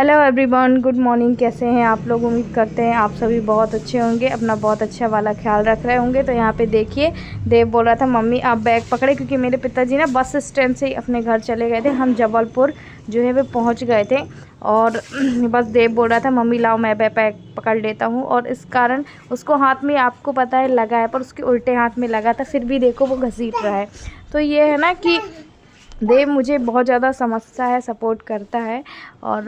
Hello everyone, good morning. कैसे हैं आप लोग? उम्मीद करते हैं आप सभी बहुत अच्छे होंगे, अपना बहुत अच्छा वाला ख्याल रख रहे होंगे। तो यहाँ पे देखिए, देव बोल रहा था मम्मी आप बैग पकड़े, क्योंकि मेरे पिताजी ना बस स्टैंड से ही अपने घर चले गए थे। हम जबलपुर जो है वो पहुँच गए थे और बस देव बोल रहा था मम्मी लाओ मैं बैग पकड़ लेता हूँ। और इस कारण उसको हाथ में, आपको पता है, लगा है, पर उसके उल्टे हाथ में लगा था, फिर भी देखो वो घसीट रहा है। तो ये है ना कि देव मुझे बहुत ज़्यादा समझता है, सपोर्ट करता है। और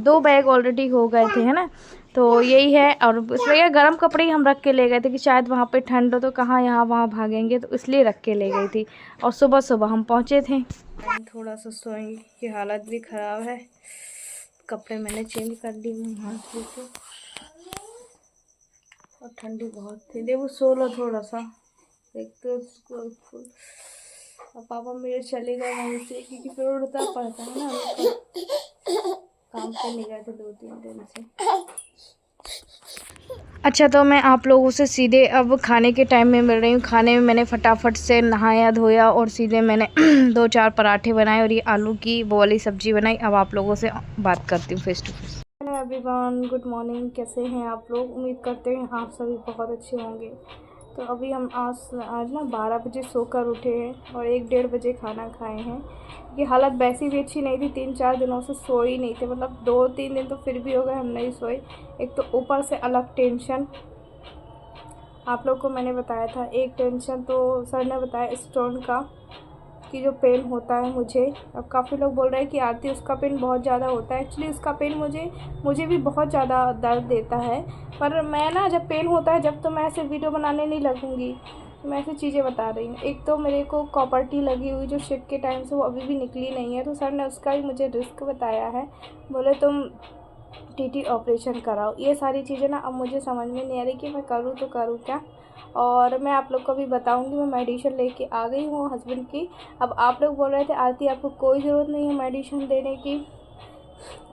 2 बैग ऑलरेडी हो गए थे, है ना। तो यही है। और इसलिए गर्म कपड़े ही हम रख के ले गए थे कि शायद वहाँ पे ठंड हो, तो कहाँ यहाँ वहाँ भागेंगे, तो इसलिए रख के ले गई थी। और सुबह सुबह हम पहुँचे थे। थोड़ा सा सोएंगे कि हालत भी ख़राब है। कपड़े मैंने चेंज कर लिए हाथ से, और ठंडी बहुत थी। देखो सो लो थोड़ा सा, देखते हो उसको। और पापा मेरे चले गए वहीं से, क्योंकि फिर उड़ता पड़ता है ना, काम पे नहीं गए थे 2-3 दिन से। अच्छा, तो मैं आप लोगों से सीधे अब खाने के टाइम में मिल रही हूँ। खाने में मैंने फटाफट से नहाया धोया और सीधे मैंने 2-4 पराठे बनाए और ये आलू की वो वाली सब्ज़ी बनाई। अब आप लोगों से बात करती हूँ face to face. Hello everyone, good morning. कैसे हैं आप लोग? उम्मीद करते हैं आप सभी बहुत अच्छे होंगे। तो अभी हम आज ना 12 बजे सोकर उठे हैं और 1-1:30 बजे खाना खाए हैं। ये हालत वैसी भी अच्छी नहीं थी, 3-4 दिनों से सोए ही नहीं थे। मतलब 2-3 दिन तो फिर भी हो गए हम नहीं सोए। एक तो ऊपर से अलग टेंशन, आप लोग को मैंने बताया था। एक टेंशन तो सर ने बताया स्टोन का, कि जो पेन होता है मुझे। अब काफ़ी लोग बोल रहे हैं कि आरती उसका पेन बहुत ज़्यादा होता है। एक्चुअली उसका पेन मुझे भी बहुत ज़्यादा दर्द देता है। पर मैं ना, जब पेन होता है जब, तो मैं ऐसे वीडियो बनाने नहीं लगूँगी। मैं ऐसी चीज़ें बता रही हूँ। एक तो मेरे को कॉपर्टी लगी हुई जो शिफ्ट के टाइम से, वो अभी भी निकली नहीं है। तो सर ने उसका ही मुझे रिस्क बताया है। बोले तुम टीटी ऑपरेशन कराओ। ये सारी चीज़ें ना अब मुझे समझ में नहीं आ रही कि मैं करूँ तो करूँ क्या। और मैं आप लोग को भी बताऊंगी, मैं मेडिसिन लेके आ गई हूँ हस्बैंड की। अब आप लोग बोल रहे थे आरती आपको कोई ज़रूरत नहीं है मेडिसिन देने की,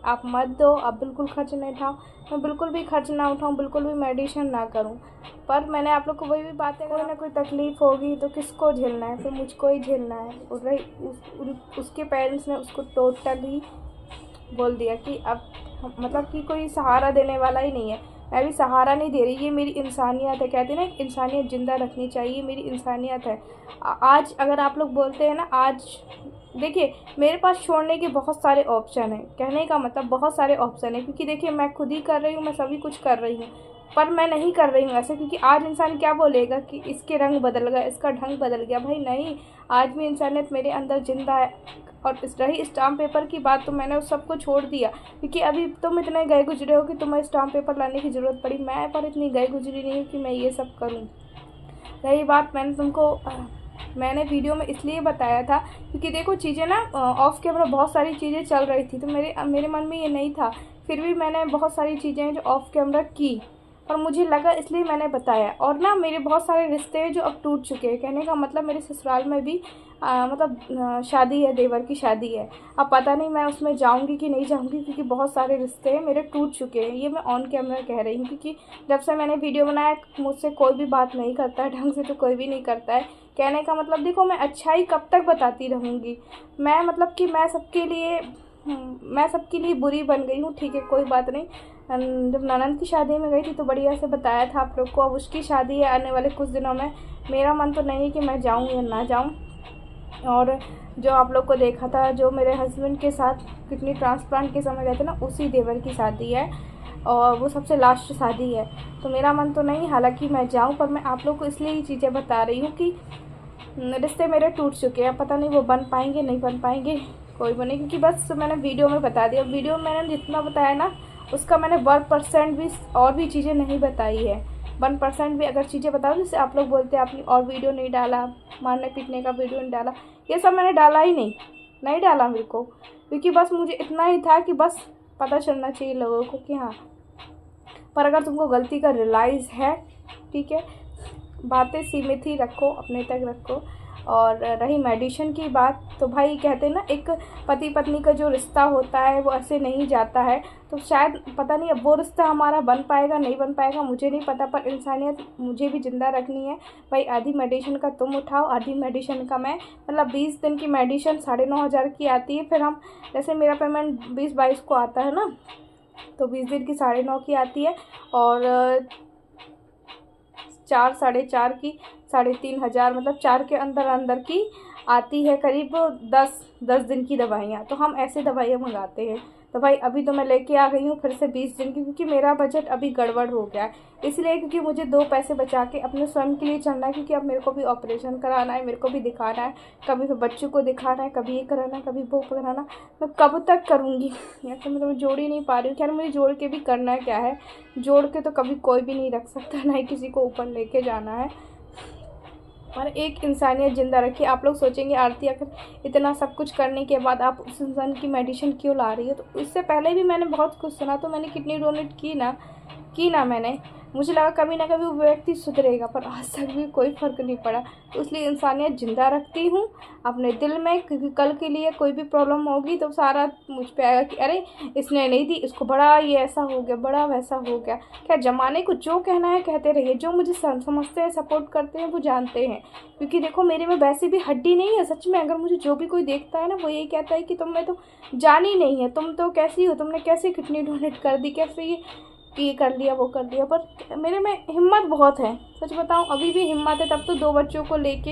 आप मत दो, आप बिल्कुल खर्च नहीं उठाओ। मैं बिल्कुल भी खर्च ना उठाऊँ, बिल्कुल भी मेडिसिन ना करूँ। पर मैंने आप लोग को वही भी बात है, कोई ना कोई तकलीफ़ होगी तो किसको झेलना है? फिर मुझको ही झेलना है। और रही उसके पेरेंट्स ने उसको टोटली बोल दिया कि अब मतलब कि कोई सहारा देने वाला ही नहीं है। मैं भी सहारा नहीं दे रही, ये मेरी इंसानियत है। कहते हैं ना, इंसानियत ज़िंदा रखनी चाहिए, मेरी इंसानियत है। आज अगर आप लोग बोलते हैं ना, आज देखिए मेरे पास छोड़ने के बहुत सारे ऑप्शन हैं। कहने का मतलब बहुत सारे ऑप्शन हैं, क्योंकि देखिए मैं खुद ही कर रही हूँ, मैं सभी कुछ कर रही हूँ। पर मैं नहीं कर रही हूँ ऐसे, क्योंकि आज इंसान क्या बोलेगा कि इसके रंग बदल गया, इसका ढंग बदल गया। भाई नहीं, आज भी इंसानियत मेरे अंदर ज़िंदा है। और रही स्टाम्प पेपर की बात, तो मैंने उस सबको छोड़ दिया, क्योंकि अभी तुम इतने गए गुजरे हो कि तुम्हें स्टाम्प पेपर लाने की ज़रूरत पड़ी। मैं पर इतनी गई गुजरी नहीं हूँ कि मैं ये सब करूँ। रही बात, मैंने वीडियो में इसलिए बताया था क्योंकि देखो चीज़ें ना ऑफ कैमरा बहुत सारी चीज़ें चल रही थी, तो मेरे मन में ये नहीं था। फिर भी मैंने बहुत सारी चीज़ें जो ऑफ कैमरा की, और मुझे लगा इसलिए मैंने बताया। और ना मेरे बहुत सारे रिश्ते हैं जो अब टूट चुके हैं। कहने का मतलब मेरे ससुराल में भी शादी है, देवर की शादी है। अब पता नहीं मैं उसमें जाऊंगी कि नहीं जाऊंगी, क्योंकि बहुत सारे रिश्ते मेरे टूट चुके हैं। ये मैं ऑन कैमरा कह रही हूँ, क्योंकि जब से मैंने वीडियो बनाया मुझसे कोई भी बात नहीं करता है ढंग से, तो कोई भी नहीं करता है। कहने का मतलब देखो, मैं अच्छाई कब तक बताती रहूँगी? मैं मतलब कि मैं सबके लिए बुरी बन गई हूँ। ठीक है, कोई बात नहीं। जब ननद की शादी में गई थी तो बढ़िया से बताया था आप लोग को। अब उसकी शादी है आने वाले कुछ दिनों में। मेरा मन तो नहीं है कि मैं जाऊँ या ना जाऊँ। और जो आप लोग को देखा था, जो मेरे हस्बैंड के साथ किडनी ट्रांसप्लांट के समय गए थे ना, उसी देवर की शादी है, और वो सबसे लास्ट शादी है। तो मेरा मन तो नहीं हालांकि मैं जाऊं, पर मैं आप लोग को इसलिए ये चीज़ें बता रही हूँ कि रिश्ते मेरे टूट चुके हैं। पता नहीं वो बन पाएंगे नहीं बन पाएंगे, कोई बने, क्योंकि बस मैंने वीडियो में बता दिया। वीडियो में मैंने जितना बताया ना, उसका मैंने 1% भी और भी चीज़ें नहीं बताई है। 1% भी अगर चीज़ें बताओ, जैसे आप लोग बोलते हैं आपने और वीडियो नहीं डाला, मारने पीटने का वीडियो नहीं डाला, ये सब मैंने डाला ही नहीं डाला मेरे को। क्योंकि बस मुझे इतना ही था कि बस पता चलना चाहिए लोगों को कि हाँ। पर अगर तुमको गलती का रियलाइज़ है, ठीक है, बातें सीमित ही रखो, अपने तक रखो। और रही मेडिसिन की बात, तो भाई कहते हैं ना, एक पति पत्नी का जो रिश्ता होता है वो ऐसे नहीं जाता है। तो शायद पता नहीं अब वो रिश्ता हमारा बन पाएगा नहीं बन पाएगा, मुझे नहीं पता, पर इंसानियत मुझे भी ज़िंदा रखनी है। भाई आधी मेडिसिन का तुम उठाओ, आधी मेडिसिन का मैं, मतलब 20 दिन की मेडिसिन 9,500 की आती है। फिर हम जैसे मेरा पेमेंट 20-22 को आता है ना, तो 20 दिन की 9,500 की आती है, और 4 4.5 की 3,500, मतलब 4 के अंदर अंदर की आती है करीब 10 दिन की दवाइयाँ। तो हम ऐसे दवाइयाँ मंगाते हैं। तो भाई अभी तो मैं लेके आ गई हूँ फिर से 20 दिन की, क्योंकि मेरा बजट अभी गड़बड़ हो गया है, इसलिए क्योंकि मुझे 2 पैसे बचा के अपने स्वयं के लिए चलना है, क्योंकि अब मेरे को भी ऑपरेशन कराना है, मेरे को भी दिखाना है, कभी तो बच्चों को दिखाना है, कभी ये कराना है, कभी वो कराना। मैं कब तक करूँगी, या तो मैं जोड़ ही नहीं पा रही हूँ। खैर मुझे जोड़ के भी करना है, क्या है, जोड़ के तो कभी कोई भी नहीं रख सकता, ना ही किसी को ऊपर लेके जाना है। और एक इंसानियत ज़िंदा रखिए। आप लोग सोचेंगे आरती आखिर इतना सब कुछ करने के बाद आप उस इंसान की मेडिसिन क्यों ला रही हो, तो इससे पहले भी मैंने बहुत कुछ सुना, तो मैंने किडनी डोनेट की ना मैंने, मुझे लगा कभी ना कभी वो व्यक्ति सुधरेगा, पर आज तक भी कोई फ़र्क नहीं पड़ा। तो इसलिए इंसानियत ज़िंदा रखती हूँ अपने दिल में, क्योंकि कल के लिए कोई भी प्रॉब्लम होगी तो सारा मुझ पे आएगा कि अरे इसने नहीं दी, इसको बड़ा ये ऐसा हो गया, बड़ा वैसा हो गया। क्या ज़माने को जो कहना है कहते रहिए, जो मुझे समझते हैं, सपोर्ट करते हैं, वो जानते हैं, क्योंकि देखो मेरे में वैसे भी हड्डी नहीं है सच में। अगर मुझे जो भी कोई देखता है ना, वो यही कहता है कि तुम में तो जान ही नहीं है, तुम तो कैसी हो, तुमने कैसे किडनी डोनेट कर दी, कैसे ये कर लिया वो कर लिया। पर मेरे में हिम्मत बहुत है, सच बताऊं अभी भी हिम्मत है। तब तो 2 बच्चों को लेके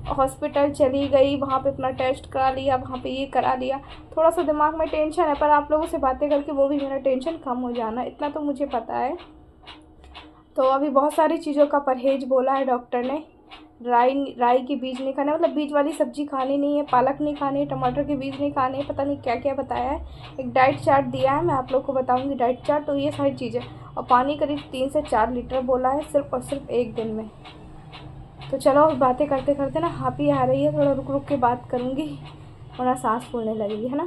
हॉस्पिटल चली गई, वहाँ पे अपना टेस्ट करा लिया, वहाँ पे ये करा लिया। थोड़ा सा दिमाग में टेंशन है, पर आप लोगों से बातें करके वो भी मेरा टेंशन कम हो जाना, इतना तो मुझे पता है। तो अभी बहुत सारी चीज़ों का परहेज़ बोला है डॉक्टर ने। राई के बीज नहीं खाने, मतलब बीज वाली सब्ज़ी खानी नहीं है, पालक नहीं खानी है, टमाटर के बीज नहीं खाने, पता नहीं क्या क्या बताया है। एक डाइट चार्ट दिया है, मैं आप लोग को बताऊंगी डाइट चार्ट। तो ये सारी चीज़ें, और पानी करीब 3 से 4 लीटर बोला है, सिर्फ और सिर्फ एक दिन में। तो चलो बातें करते करते ना हापी आ रही है, थोड़ा रुक रुक के बात करूँगी वरना सांस फूलने लगेगी, है ना।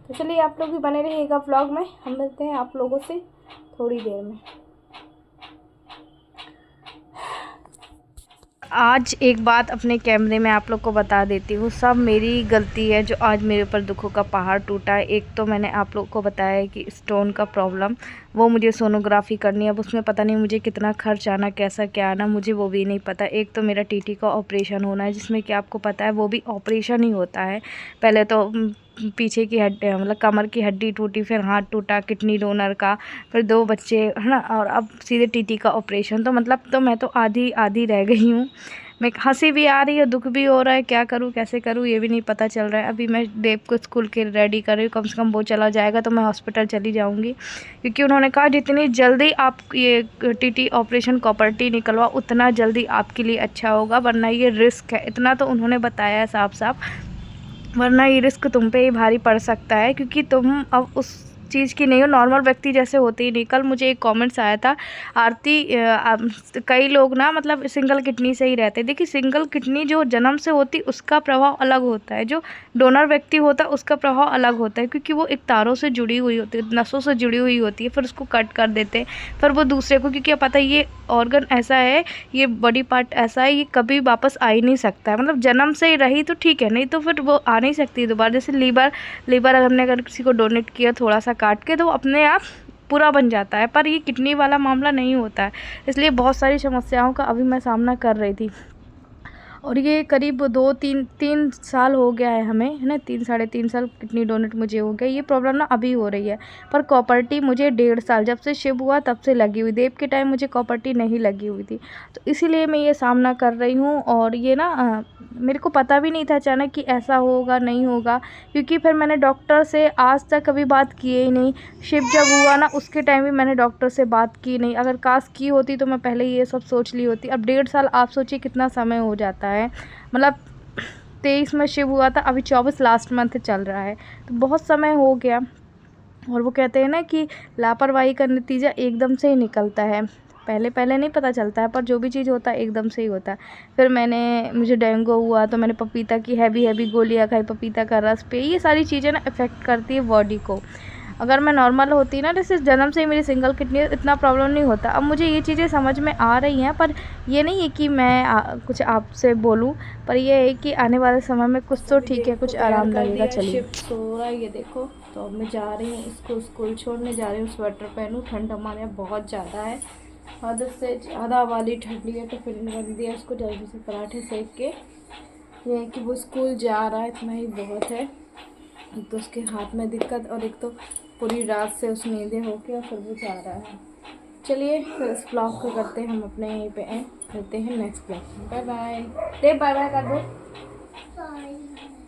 तो चलिए आप लोग भी बने रहिएगा व्लॉग में, हम मिलते हैं आप लोगों से थोड़ी देर में। आज एक बात अपने कैमरे में आप लोग को बता देती हूँ, सब मेरी गलती है जो आज मेरे ऊपर दुखों का पहाड़ टूटा है। एक तो मैंने आप लोग को बताया है कि स्टोन का प्रॉब्लम, वो मुझे सोनोग्राफी करनी है। अब उसमें पता नहीं मुझे कितना खर्च आना, कैसा क्या आना, मुझे वो भी नहीं पता। एक तो मेरा टीटी का ऑपरेशन होना है, जिसमें कि आपको पता है वो भी ऑपरेशन ही होता है। पहले तो पीछे की हड्डी, मतलब कमर की हड्डी टूटी, फिर हाथ टूटा, किडनी डोनर का, फिर 2 बच्चे, है ना, और अब सीधे टीटी का ऑपरेशन। तो मतलब तो मैं तो आधी आधी रह गई हूँ। मैं हंसी भी आ रही है, दुख भी हो रहा है, क्या करूँ कैसे करूँ ये भी नहीं पता चल रहा है। अभी मैं देव को स्कूल के रेडी कर रही हूँ, कम से कम वो चला जाएगा तो मैं हॉस्पिटल चली जाऊँगी, क्योंकि उन्होंने कहा जितनी जल्दी आप ये टीटी ऑपरेशन कॉपर्टी निकलवा उतना जल्दी आपके लिए अच्छा होगा, वरना ये रिस्क है। इतना तो उन्होंने बताया है साफ साफ, वरना ये रिस्क तुम पे ही भारी पड़ सकता है, क्योंकि तुम अब उस चीज़ की नहीं हो, नॉर्मल व्यक्ति जैसे होते ही नहीं। कल मुझे एक कमेंट्स आया था, आरती कई लोग ना मतलब सिंगल किडनी से ही रहते हैं। देखिए सिंगल किडनी जो जन्म से होती उसका प्रभाव अलग होता है, जो डोनर व्यक्ति होता है उसका प्रभाव अलग होता है, क्योंकि वो एक तारों से जुड़ी हुई होती है, नसों से जुड़ी हुई होती है, फिर उसको कट कर देते हैं, फिर वो दूसरे को, क्योंकि पता है ये ऑर्गन ऐसा है, ये बॉडी पार्ट ऐसा है, ये कभी वापस आ ही नहीं सकता है। मतलब जन्म से ही रही तो ठीक है, नहीं तो फिर वो आ नहीं सकती दोबारा। जैसे लीवर हमने अगर किसी को डोनेट किया थोड़ा सा काट के, तो वो अपने आप पूरा बन जाता है, पर ये किडनी वाला मामला नहीं होता है। इसलिए बहुत सारी समस्याओं का अभी मैं सामना कर रही थी, और ये करीब 2-3 साल हो गया है हमें, है ना, 3-3.5 साल किडनी डोनेट मुझे हो गया। ये प्रॉब्लम ना अभी हो रही है, पर कॉपर्टी मुझे 1.5 साल जब से शिव हुआ तब से लगी हुई। देव के टाइम मुझे कॉपर्टी नहीं लगी हुई थी, तो इसीलिए मैं ये सामना कर रही हूँ। और ये ना मेरे को पता भी नहीं था अचानक कि ऐसा होगा नहीं होगा, क्योंकि फिर मैंने डॉक्टर से आज तक कभी बात किए ही नहीं। शिव जब हुआ ना उसके टाइम भी मैंने डॉक्टर से बात की नहीं, अगर काश की होती तो मैं पहले ये सब सोच ली होती। अब 1.5 साल आप सोचिए कितना समय हो जाता है। मतलब 23 में शिव हुआ था, अभी 24 लास्ट मंथ चल रहा है, तो बहुत समय हो गया। और वो कहते हैं ना कि लापरवाही का नतीजा एकदम से ही निकलता है, पहले नहीं पता चलता है, पर जो भी चीज़ होता है एकदम से ही होता है। फिर मुझे डेंगू हुआ तो मैंने पपीता की हैवी गोलियां खाई, पपीता का रस पे, ये सारी चीज़ें ना इफ़ेक्ट करती है बॉडी को। अगर मैं नॉर्मल होती ना, जैसे जन्म से ही मेरी सिंगल किडनी है, इतना प्रॉब्लम नहीं होता। अब मुझे ये चीज़ें समझ में आ रही हैं, पर ये नहीं है कि मैं कुछ आपसे बोलूं, पर ये है कि आने वाले समय में कुछ तो ठीक है, कुछ आराम लगेगा। चलिए, शिफ्ट सो रहा है ये देखो। तो अब मैं जा रही हूँ इसको स्कूल छोड़ने जा रही हूँ। स्वेटर पहनूँ, ठंड हमारे यहाँ बहुत ज़्यादा है, हद से ज़्यादा वाली ठंडी है। तो फिर रख दिया उसको जल्दी से पराठे सेक के। ये है कि वो स्कूल जा रहा है, इतना ही बहुत है। एक तो उसके हाथ में दिक्कत, और एक तो पूरी रात से उस नींदे होके और फिर वो जा रहा है। चलिए फिर इस ब्लॉग को करते हैं हम अपने यहीं पे एंड, मिलते हैं नेक्स्ट ब्लॉग में। बाय बाय, बाय बाय कर दो।